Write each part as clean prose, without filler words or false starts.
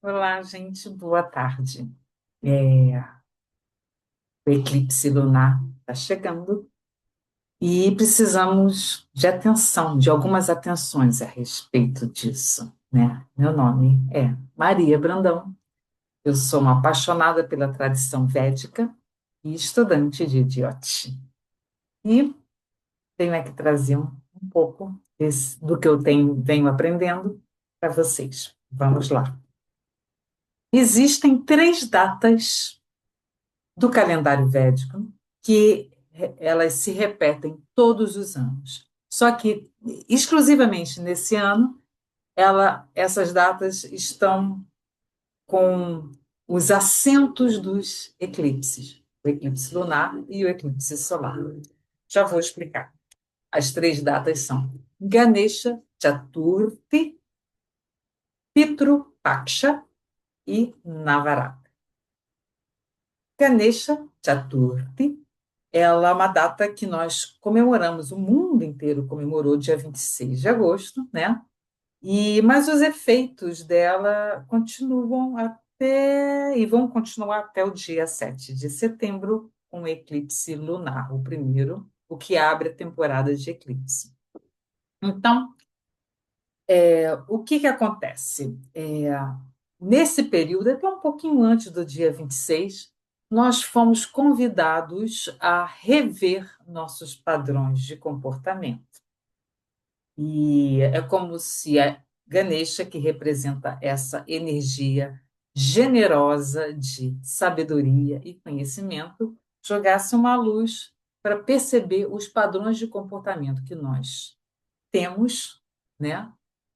Olá, gente, boa tarde. É, o eclipse lunar está chegando e precisamos de atenção, de algumas atenções a respeito disso, né? Meu nome é Maria Brandão, eu sou uma apaixonada pela tradição védica e estudante de Jyoti. E tenho aqui trazer um pouco do que eu venho aprendendo para vocês. Vamos lá. Existem três datas do calendário védico que elas se repetem todos os anos. Só que, exclusivamente nesse ano, essas datas estão com os assentos dos eclipses, o eclipse lunar e o eclipse solar. Já vou explicar. As três datas são Ganesha Chaturthi, Pitru Paksha e Navarata. Ganesha Chaturthi, ela é uma data que nós comemoramos, o mundo inteiro comemorou dia 26 de agosto, né? Mas os efeitos dela continuam e vão continuar até o dia 7 de setembro, com o eclipse lunar, o primeiro, o que abre a temporada de eclipse. Então, o que acontece? Nesse período, até um pouquinho antes do dia 26, nós fomos convidados a rever nossos padrões de comportamento. E é como se a Ganesha, que representa essa energia generosa de sabedoria e conhecimento, jogasse uma luz para perceber os padrões de comportamento que nós temos, né,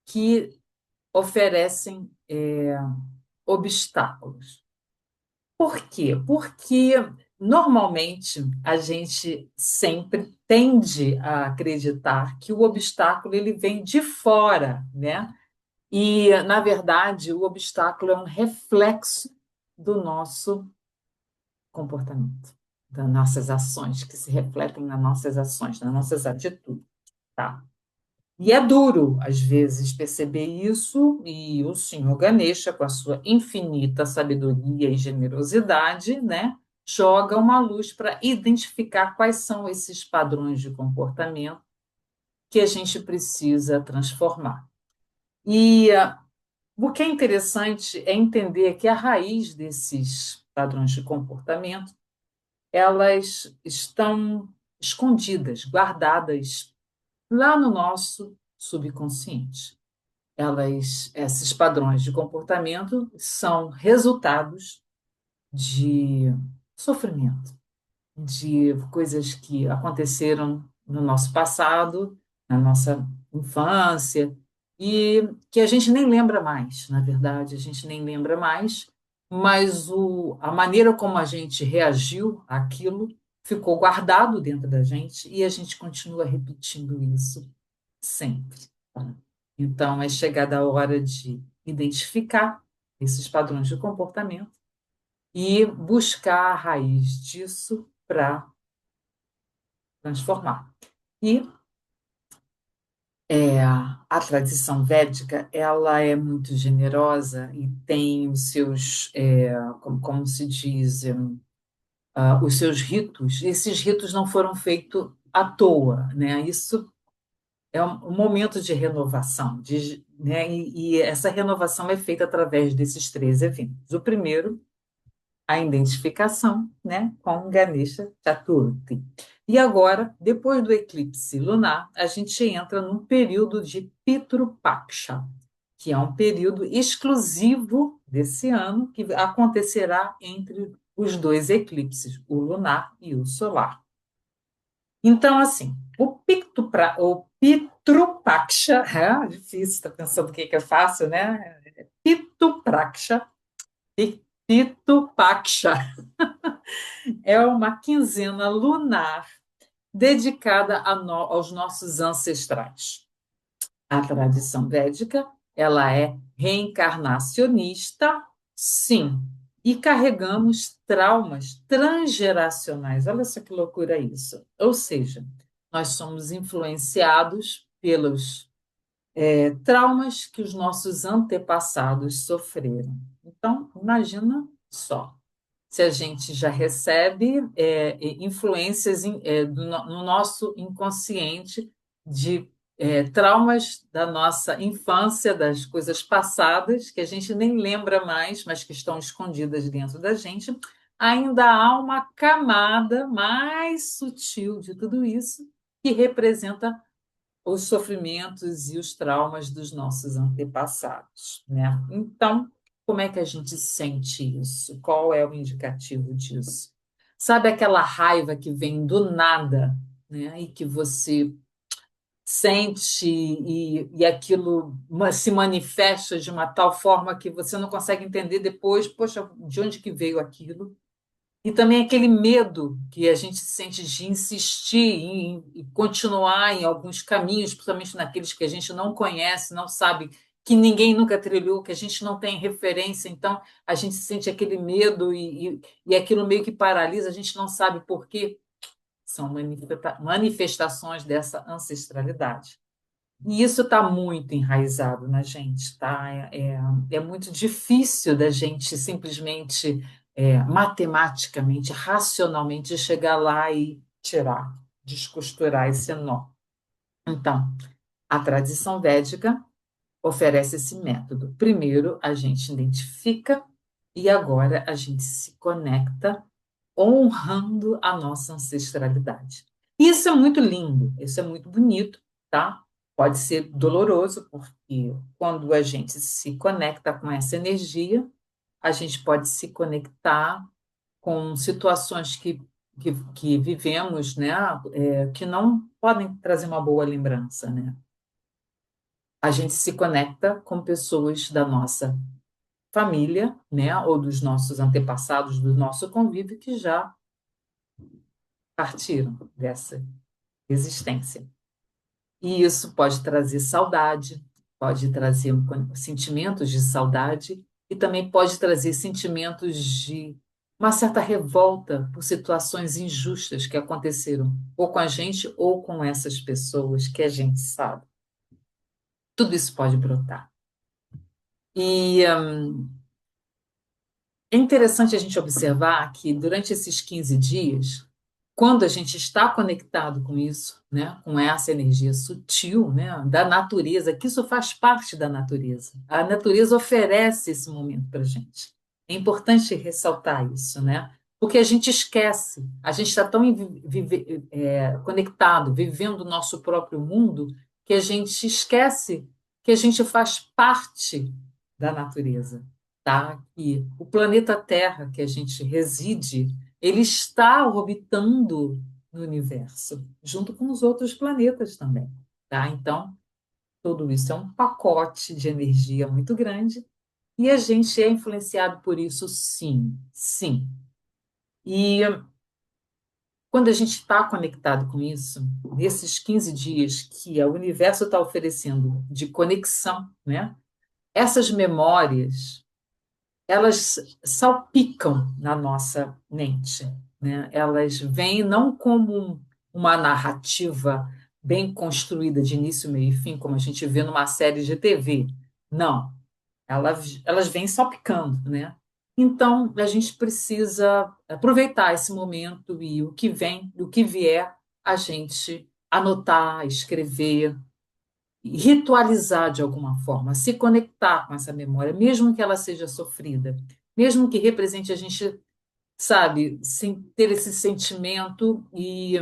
que oferecem obstáculos. Por quê? Porque normalmente a gente sempre tende a acreditar que o obstáculo ele vem de fora, né? E, na verdade, o obstáculo é um reflexo do nosso comportamento, das nossas ações, que se refletem nas nossas ações, nas nossas atitudes, tá? E é duro, às vezes, perceber isso, e o senhor Ganesha, com a sua infinita sabedoria e generosidade, né, joga uma luz para identificar quais são esses padrões de comportamento que a gente precisa transformar. O que é interessante é entender que a raiz desses padrões de comportamento, elas estão escondidas, guardadas lá no nosso subconsciente. Esses padrões de comportamento são resultados de sofrimento, de coisas que aconteceram no nosso passado, na nossa infância, e que a gente nem lembra mais, na verdade, a gente nem lembra mais, mas a maneira como a gente reagiu àquilo ficou guardado dentro da gente e a gente continua repetindo isso sempre. Tá? Então, é chegada a hora de identificar esses padrões de comportamento e buscar a raiz disso para transformar. E a tradição védica, ela é muito generosa e tem os seus, como se diz, os seus ritos. Esses ritos não foram feitos à toa, né? Isso é um momento de renovação, né? E essa renovação é feita através desses três eventos. O primeiro, a identificação, né, com Ganesha Chaturthi. E agora, depois do eclipse lunar, a gente entra num período de Pitru Paksha, que é um período exclusivo desse ano, que acontecerá entre os dois eclipses, o lunar e o solar. Então, assim, o Pitru Paksha, difícil, está pensando o que é fácil, né? Pitru Paksha, Pitu Paksha é uma quinzena lunar dedicada aos nossos ancestrais. A tradição védica, ela é reencarnacionista, sim, e carregamos traumas transgeracionais. Olha só que loucura isso. Ou seja, nós somos influenciados pelos traumas que os nossos antepassados sofreram. Então, imagina só, se a gente já recebe influências no nosso inconsciente de traumas da nossa infância, das coisas passadas, que a gente nem lembra mais, mas que estão escondidas dentro da gente, ainda há uma camada mais sutil de tudo isso que representa os sofrimentos e os traumas dos nossos antepassados, né? Então, como é que a gente sente isso? Qual é o indicativo disso? Sabe aquela raiva que vem do nada, né? E que você sente e aquilo se manifesta de uma tal forma que você não consegue entender depois, poxa, de onde que veio aquilo? E também aquele medo que a gente sente de insistir em continuar em alguns caminhos, principalmente naqueles que a gente não conhece, não sabe, que ninguém nunca trilhou, que a gente não tem referência. Então, a gente sente aquele medo e aquilo meio que paralisa, a gente não sabe por quê. São manifestações dessa ancestralidade. E isso está muito enraizado na gente, tá? É muito difícil da gente simplesmente, matematicamente, racionalmente, chegar lá e tirar, descosturar esse nó. Então, a tradição védica oferece esse método. Primeiro, a gente identifica e agora a gente se conecta honrando a nossa ancestralidade. Isso é muito lindo, isso é muito bonito, tá? Pode ser doloroso, porque quando a gente se conecta com essa energia, a gente pode se conectar com situações que vivemos, né? Que não podem trazer uma boa lembrança, né? A gente se conecta com pessoas da nossa família, né? Ou dos nossos antepassados, do nosso convívio, que já partiram dessa existência. E isso pode trazer saudade, pode trazer sentimentos de saudade e também pode trazer sentimentos de uma certa revolta por situações injustas que aconteceram ou com a gente ou com essas pessoas que a gente sabe. Tudo isso pode brotar. E é interessante a gente observar que durante esses 15 dias, quando a gente está conectado com isso, né, com essa energia sutil, né, da natureza, que isso faz parte da natureza. A natureza oferece esse momento para a gente. É importante ressaltar isso, né? Porque a gente esquece, a gente está tão conectado, vivendo o nosso próprio mundo, que a gente esquece que a gente faz parte da natureza, tá? E o planeta Terra que a gente reside, ele está orbitando no universo, junto com os outros planetas também, tá? Então, tudo isso é um pacote de energia muito grande e a gente é influenciado por isso, sim, sim. E quando a gente está conectado com isso, nesses 15 dias que o universo está oferecendo de conexão, né? Essas memórias elas salpicam na nossa mente, né? Elas vêm não como uma narrativa bem construída de início, meio e fim, como a gente vê numa série de TV. Não, elas vêm salpicando, né? Então, a gente precisa aproveitar esse momento e o que vem, o que vier, a gente anotar, escrever, ritualizar de alguma forma, se conectar com essa memória, mesmo que ela seja sofrida, mesmo que represente a gente, sabe, sem ter esse sentimento e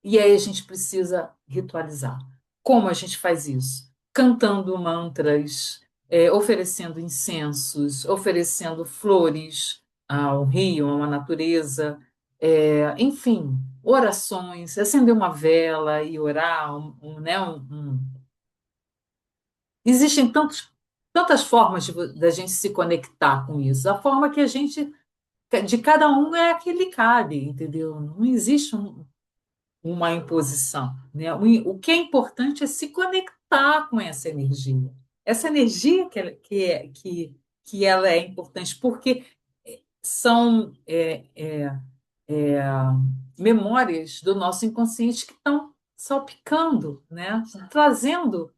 aí a gente precisa ritualizar. Como a gente faz isso? Cantando mantras, oferecendo incensos, oferecendo flores ao rio, a uma natureza, enfim, orações, acender uma vela e orar, né, existem tantas formas da gente se conectar com isso. A forma que a gente, de cada um é a que lhe cabe, entendeu? Não existe uma imposição, né? O que é importante é se conectar com essa energia. Essa energia que ela é importante, porque são memórias do nosso inconsciente que estão salpicando, né? Trazendo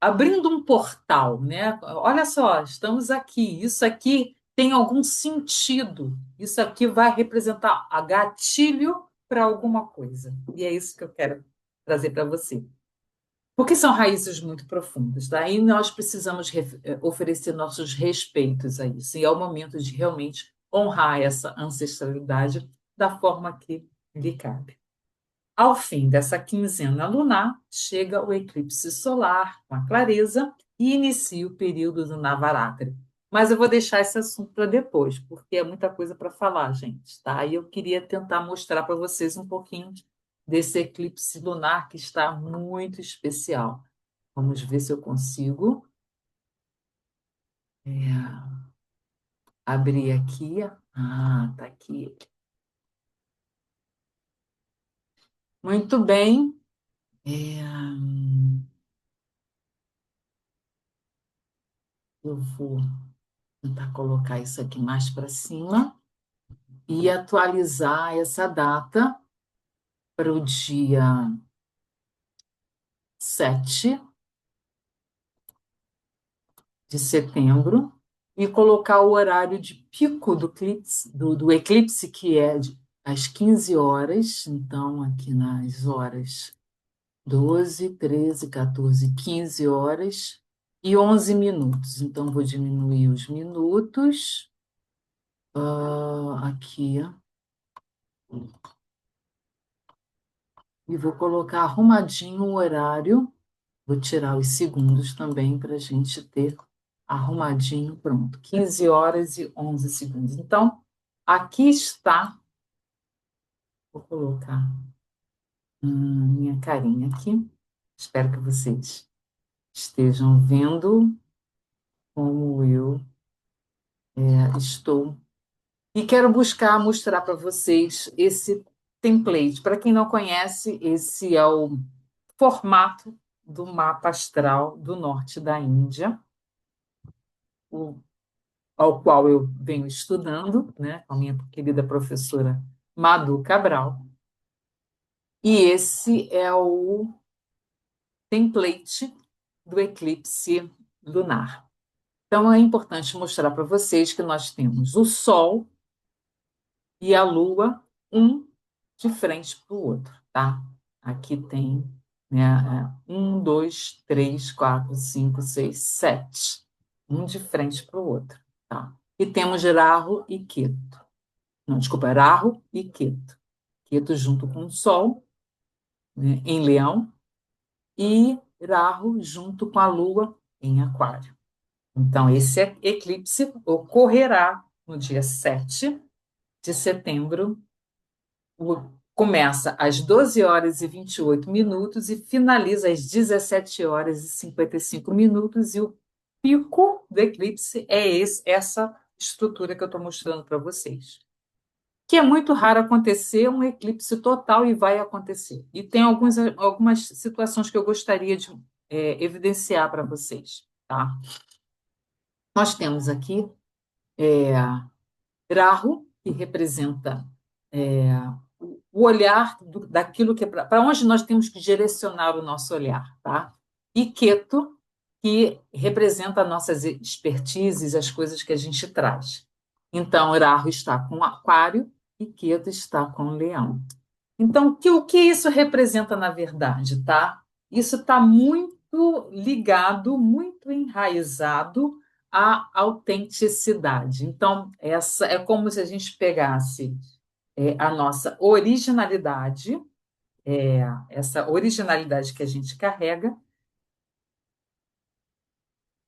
abrindo um portal, né? Olha só, estamos aqui. Isso aqui tem algum sentido. Isso aqui vai representar a gatilho para alguma coisa. E é isso que eu quero trazer para você. Porque são raízes muito profundas, tá? E nós precisamos oferecer nossos respeitos a isso. E é o momento de realmente honrar essa ancestralidade da forma que lhe cabe. Ao fim dessa quinzena lunar, chega o eclipse solar com a clareza e inicia o período do Navaratri. Mas eu vou deixar esse assunto para depois, porque é muita coisa para falar, gente, tá? E eu queria tentar mostrar para vocês um pouquinho desse eclipse lunar que está muito especial. Vamos ver se eu consigo abrir aqui. Ah, tá aqui. Muito bem. É, eu vou tentar colocar isso aqui mais para cima e atualizar essa data para o dia 7 de setembro e colocar o horário de pico do eclipse, que é às 15 horas. Então, aqui nas horas 12, 13, 14, 15 horas e 11 minutos. Então, vou diminuir os minutos. Aqui, e vou colocar arrumadinho o horário. Vou tirar os segundos também para a gente ter arrumadinho, pronto. 15 horas e 11 segundos. Então, aqui está, vou colocar minha carinha aqui. Espero que vocês estejam vendo como eu estou. E quero buscar mostrar para vocês esse template. Para quem não conhece, esse é o formato do mapa astral do norte da Índia, ao qual eu venho estudando, né, com a minha querida professora Madhu Cabral. E esse é o template do eclipse lunar. Então, é importante mostrar para vocês que nós temos o Sol e a Lua, um de frente para o outro, tá? Aqui tem, né, um, dois, três, quatro, cinco, seis, sete. Um de frente para o outro, tá? E temos Rahu e Ketu. Não, desculpa, Rahu e Ketu. Ketu junto com o Sol, né, em Leão, e Rahu junto com a Lua em Aquário. Então, esse eclipse ocorrerá no dia 7 de setembro. Começa às 12 horas e 28 minutos e finaliza às 17 horas e 55 minutos. E o pico do eclipse é essa estrutura que eu estou mostrando para vocês. Que é muito raro acontecer um eclipse total e vai acontecer. E tem algumas situações que eu gostaria de evidenciar para vocês. Tá? Nós temos aqui Rahu, que representa é, o olhar daquilo que para onde nós temos que direcionar o nosso olhar, tá? E Ketu, que representa nossas expertises, as coisas que a gente traz. Então, Rahu está com Aquário e Ketu está com Leão. Então, o que isso representa na verdade, tá? Isso está muito ligado, muito enraizado à autenticidade. Então, essa é como se a gente pegasse a nossa originalidade, essa originalidade que a gente carrega,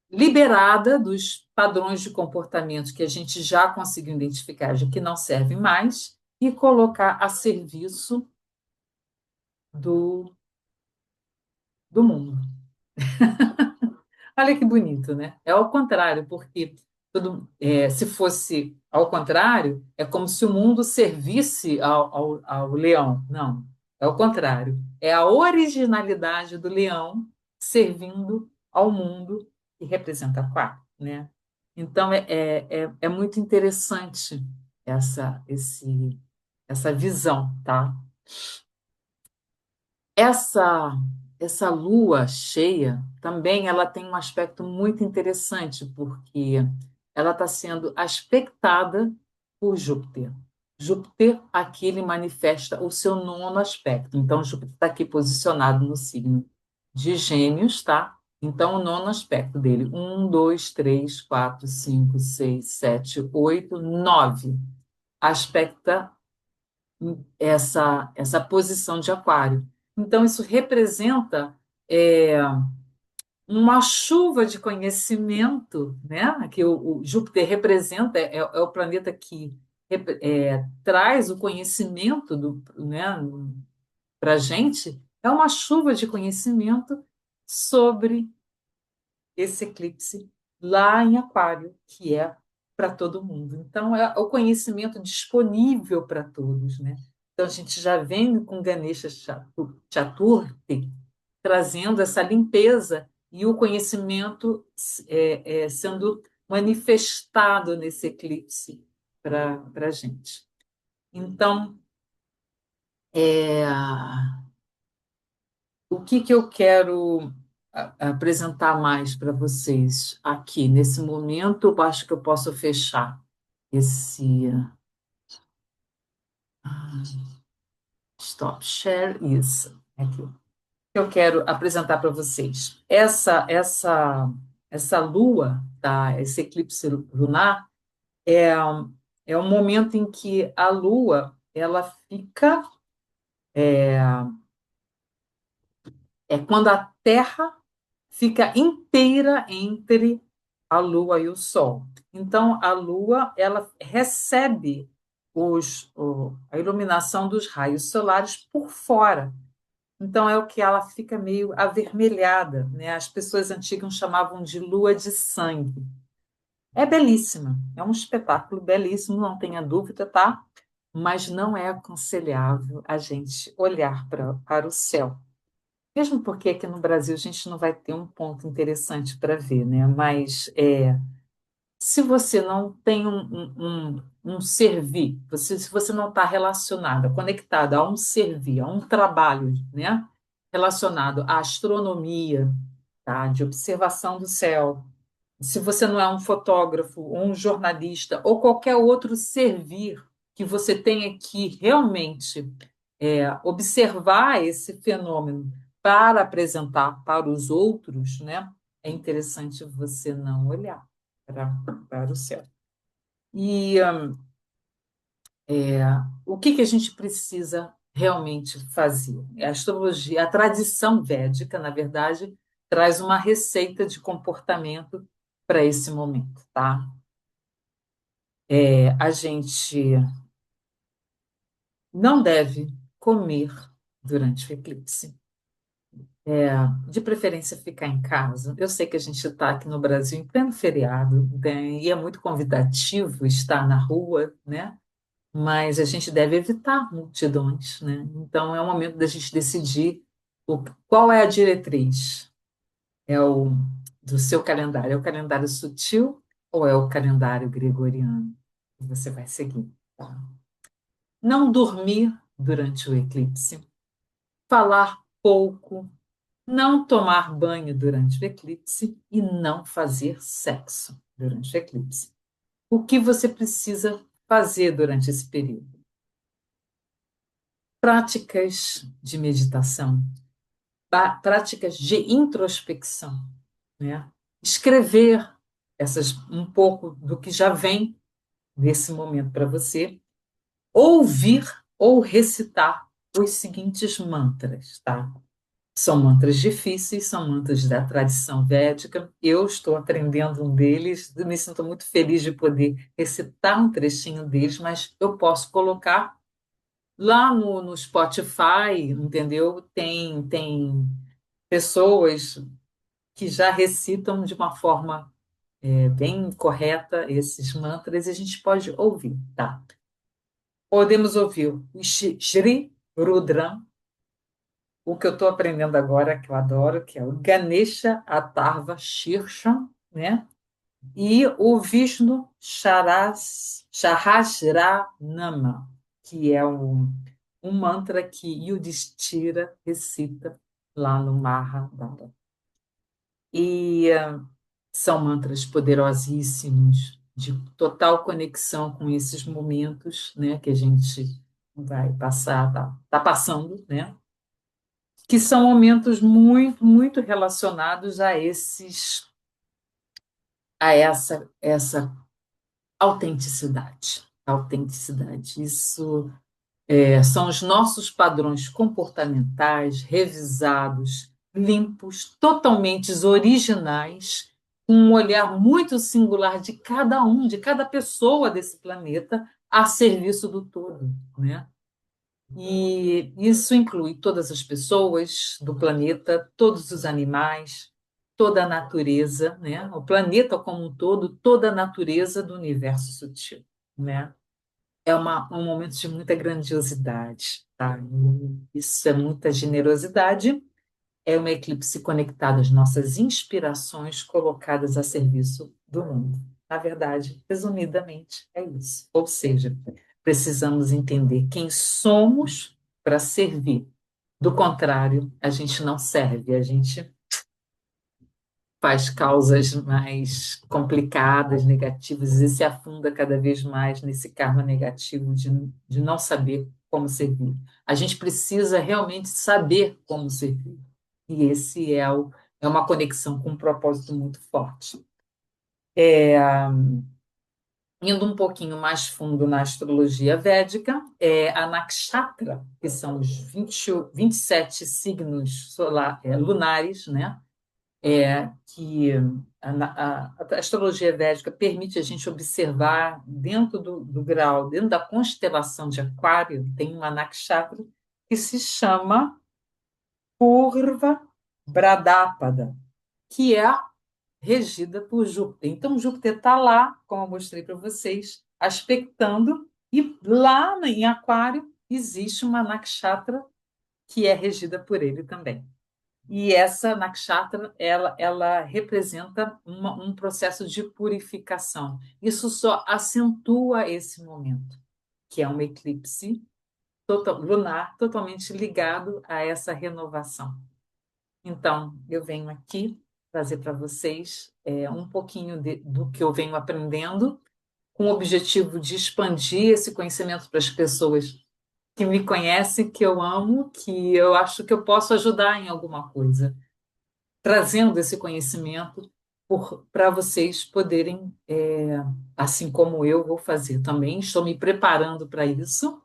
liberada dos padrões de comportamento que a gente já conseguiu identificar de que não servem mais, e colocar a serviço do, do mundo. Olha que bonito, né? É ao contrário, porque se fosse ao contrário, é como se o mundo servisse ao leão. Não, é o contrário. É a originalidade do leão servindo ao mundo que representa Aquário, né? Então, é muito interessante essa visão, tá? Essa essa lua cheia também ela tem um aspecto muito interessante, porque ela está sendo aspectada por Júpiter. Júpiter aqui ele manifesta o seu nono aspecto. Então, Júpiter está aqui posicionado no signo de Gêmeos, tá? Então, o nono aspecto dele: um, dois, três, quatro, cinco, seis, sete, oito, nove. Aspecta essa posição de Aquário. Então, isso representa é, uma chuva de conhecimento, né? Que o Júpiter representa, é o planeta que traz o conhecimento né, para a gente, é uma chuva de conhecimento sobre esse eclipse lá em Aquário, que é para todo mundo. Então, é o conhecimento disponível para todos, né? Então, a gente já vem com Ganesha Chaturthi trazendo essa limpeza e o conhecimento sendo manifestado nesse eclipse para a gente. Então, é, o que que eu quero apresentar mais para vocês aqui nesse momento? Eu acho que eu posso fechar esse stop share, isso aqui. Eu quero apresentar para vocês essa lua, tá? Esse eclipse lunar é é um momento em que a lua ela fica é quando a Terra fica inteira entre a Lua e o Sol. Então, a Lua ela recebe a iluminação dos raios solares por fora. Então, é o que ela fica meio avermelhada, né? As pessoas antigas chamavam de lua de sangue. É belíssima, é um espetáculo belíssimo, não tenha dúvida, tá? Mas não é aconselhável a gente olhar para o céu. Mesmo porque aqui no Brasil a gente não vai ter um ponto interessante para ver, né? Mas se você não tem um servir, se você não está relacionada, conectada a um servir, a um trabalho, né? Relacionado à astronomia, tá? De observação do céu, se você não é um fotógrafo, ou um jornalista, ou qualquer outro servir que você tenha que realmente observar esse fenômeno para apresentar para os outros, né? É interessante você não olhar para o céu. E o que que a gente precisa realmente fazer? A astrologia, a tradição védica, na verdade, traz uma receita de comportamento para esse momento, tá? A gente não deve comer durante o eclipse. De preferência ficar em casa. Eu sei que a gente está aqui no Brasil em pleno feriado, né, e é muito convidativo estar na rua, né? Mas a gente deve evitar multidões, né? Então é o momento da gente decidir qual é a diretriz. É o do seu calendário, é o calendário sutil ou é o calendário gregoriano que você vai seguir, tá? Não dormir durante o eclipse, falar pouco, não tomar banho durante o eclipse e não fazer sexo durante o eclipse. O que você precisa fazer durante esse período? Práticas de meditação, práticas de introspecção, né? Escrever um pouco do que já vem nesse momento para você, ouvir ou recitar os seguintes mantras, tá? São mantras difíceis, são mantras da tradição védica. Eu estou aprendendo um deles, me sinto muito feliz de poder recitar um trechinho deles, mas eu posso colocar lá no Spotify, entendeu? Tem pessoas que já recitam de uma forma bem correta esses mantras e a gente pode ouvir, tá? Podemos ouvir o Shri Rudram, o que eu estou aprendendo agora, que eu adoro, que é o Ganesha Atharva Shirsha, né? E o Vishnu Sahasranama, que é um mantra que Yudhishthira recita lá no Mahabharata. E são mantras poderosíssimos, de total conexão com esses momentos, né, que a gente vai passar, tá passando, né, que são momentos muito, muito relacionados a essa autenticidade. Autenticidade. Isso são os nossos padrões comportamentais revisados, limpos, totalmente originais, com um olhar muito singular de cada um, de cada pessoa desse planeta, a serviço do todo, né? E isso inclui todas as pessoas do planeta, todos os animais, toda a natureza, né? O planeta como um todo, toda a natureza do universo sutil, né? É um momento de muita grandiosidade, tá? E isso é muita generosidade, é uma eclipse conectada às nossas inspirações colocadas a serviço do mundo. Na verdade, resumidamente, é isso. Ou seja, precisamos entender quem somos para servir. Do contrário, a gente não serve, a gente faz causas mais complicadas, negativas, e se afunda cada vez mais nesse karma negativo de não saber como servir. A gente precisa realmente saber como servir. E esse é uma conexão com um propósito muito forte. Indo um pouquinho mais fundo na astrologia védica, a nakshatra, que são os 27 signos lunares, né? Que a astrologia védica permite a gente observar dentro do grau, dentro da constelação de Aquário, tem uma nakshatra que se chama Purva Bhadrápada, que é regida por Júpiter. Então, Júpiter está lá, como eu mostrei para vocês, aspectando, e lá em Aquário existe uma nakshatra que é regida por ele também. E essa nakshatra, ela representa um processo de purificação. Isso só acentua esse momento, que é um eclipse lunar totalmente ligado a essa renovação. Então, eu venho aqui trazer para vocês um pouquinho do que eu venho aprendendo, com o objetivo de expandir esse conhecimento para as pessoas que me conhecem, que eu amo, que eu acho que eu posso ajudar em alguma coisa, trazendo esse conhecimento para vocês poderem, assim como eu vou fazer também, estou me preparando para isso,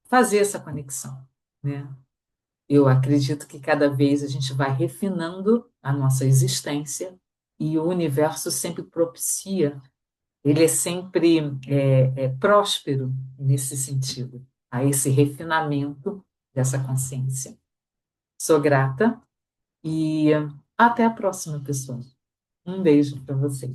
fazer essa conexão, né? Eu acredito que cada vez a gente vai refinando a nossa existência e o universo sempre propicia, ele é sempre próspero nesse sentido, a esse refinamento dessa consciência. Sou grata e até a próxima, pessoal. Um beijo para vocês.